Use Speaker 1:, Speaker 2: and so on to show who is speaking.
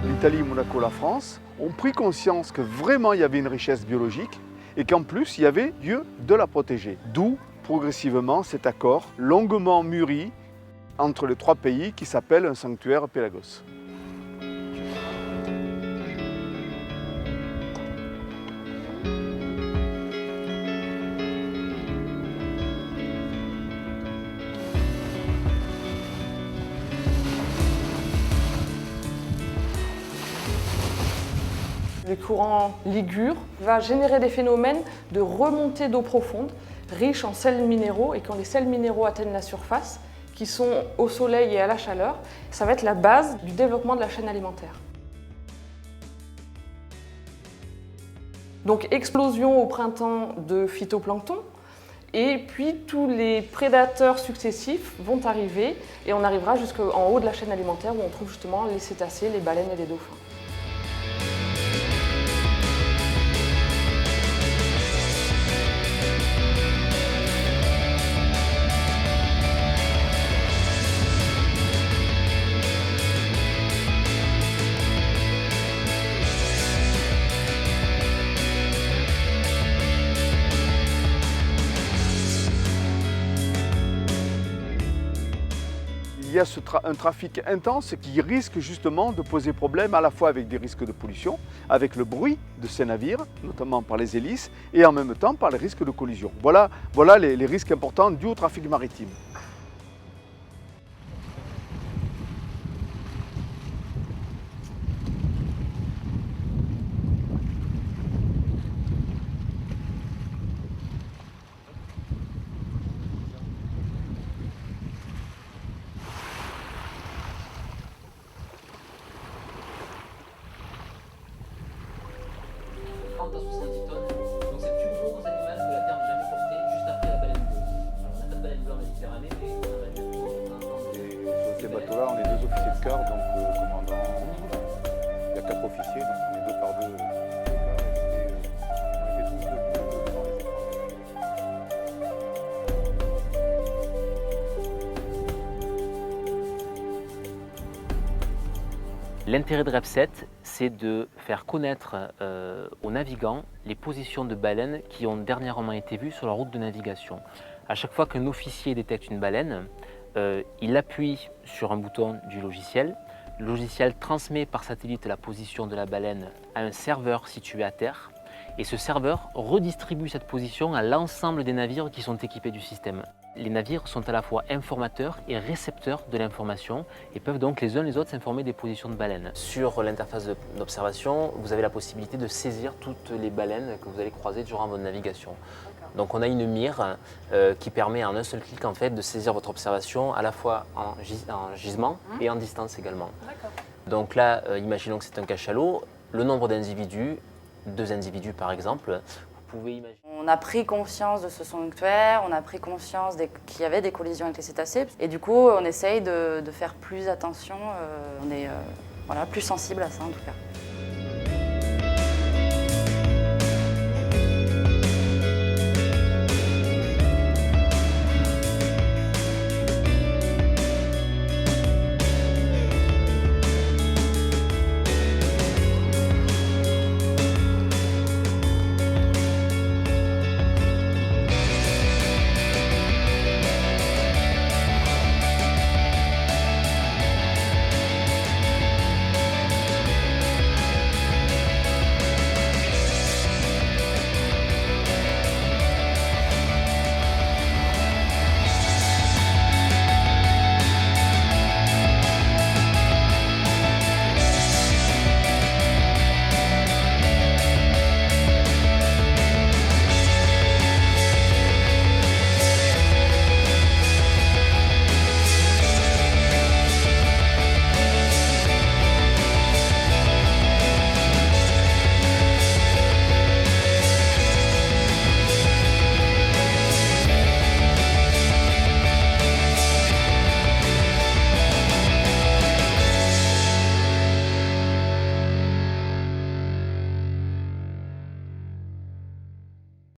Speaker 1: L'Italie, Monaco, la France ont pris conscience que vraiment il y avait une richesse biologique et qu'en plus il y avait lieu de la protéger. D'où progressivement cet accord longuement mûri entre les trois pays qui s'appelle un sanctuaire Pélagos.
Speaker 2: Le courant Ligure va générer des phénomènes de remontée d'eau profonde, riches en sels minéraux, et quand les sels minéraux atteignent la surface, qui sont au soleil et à la chaleur, ça va être la base du développement de la chaîne alimentaire. Donc explosion au printemps de phytoplancton, et puis tous les prédateurs successifs vont arriver, et on arrivera jusqu'en haut de la chaîne alimentaire où on trouve justement les cétacés, les baleines et les dauphins.
Speaker 1: Il y a un trafic intense qui risque justement de poser problème à la fois avec des risques de pollution, avec le bruit de ces navires, notamment par les hélices, et en même temps par les risques de collision. Voilà les risques importants dus au trafic maritime.
Speaker 3: À 70 tonnes, donc c'est le plus gros animal que la Terre n'ait jamais porté, juste après la baleine bleue. Alors, on n'a pas de baleine bleue en Méditerranée, mais on a le plus gros.
Speaker 4: Sur ces bateaux-là, on est 2 officiers de quart, donc commandant, il y a 4 officiers, donc on est 2 par 2 de quart, et on était tous debout devant les écrans.
Speaker 3: L'intérêt de REP7, c'est de faire connaître aux navigants les positions de baleines qui ont dernièrement été vues sur la route de navigation. À chaque fois qu'un officier détecte une baleine, il appuie sur un bouton du logiciel. Le logiciel transmet par satellite la position de la baleine à un serveur situé à terre. Et ce serveur redistribue cette position à l'ensemble des navires qui sont équipés du système. Les navires sont à la fois informateurs et récepteurs de l'information et peuvent donc les uns les autres s'informer des positions de baleines. Sur l'interface d'observation, vous avez la possibilité de saisir toutes les baleines que vous allez croiser durant votre navigation. Donc on a une mire qui permet en un seul clic en fait, de saisir votre observation à la fois en gisement et en distance également. Donc là, imaginons que c'est un cachalot, le nombre d'individus, 2 individus par exemple, vous pouvez imaginer.
Speaker 5: On a pris conscience de ce sanctuaire, on a pris conscience qu'il y avait des collisions avec les cétacés et du coup on essaye de faire plus attention, on est plus sensible à ça en tout cas.